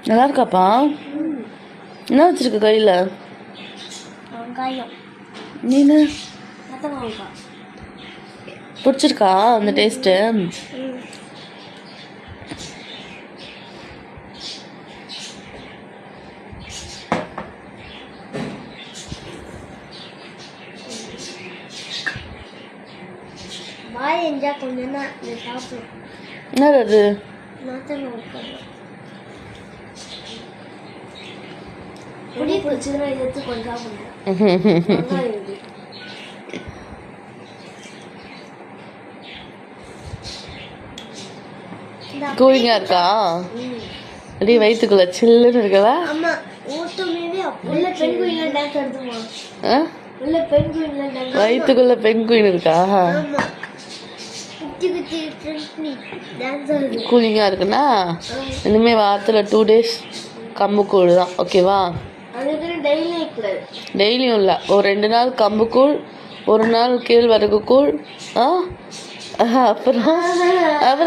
நல்லா இருக்காப்பா? என்ன வச்சிருக்க கையில்? நீனு பிடிச்சிருக்கா அந்த டேஸ்ட்டு? என்னது அது? கூலிங்கா இருக்கா? அப்படியே வயிற்றுக்குள்ள சில்லுன்னு இருக்கா? வயிற்றுக்குள்ள பெண்குயின் இருக்கா? கூலிங்கா இருக்குன்னா இனிமே வாரத்தில் 2 days கம்புக்கூழ் தான், ஓகேவா? டெய்லியும் இல்லை, ஒரு 2 நாள் கம்புக்கூழ், 1 நாள் கேழ்வரகு கூழ், அப்புறம்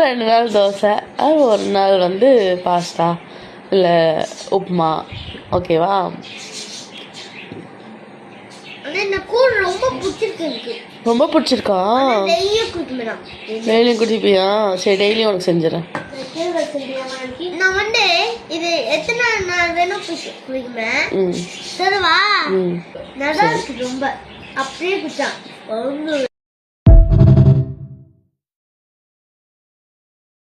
2 நாள் தோசை, அது 1 நாள் வந்து பாஸ்தா இல்லை உப்புமா, ஓகேவா? ரொம்ப பிடிச்சிருக்கா? டெய்லியும் குடிப்பியா? சரி, டெய்லியும் உனக்கு செஞ்சிடறேன். நான் வந்து இது எத்தனை நாள் வேணும் குடிக்குமே. சரிவா? நல்லா இருக்கு ரொம்ப. அப்படியே குடிச்சா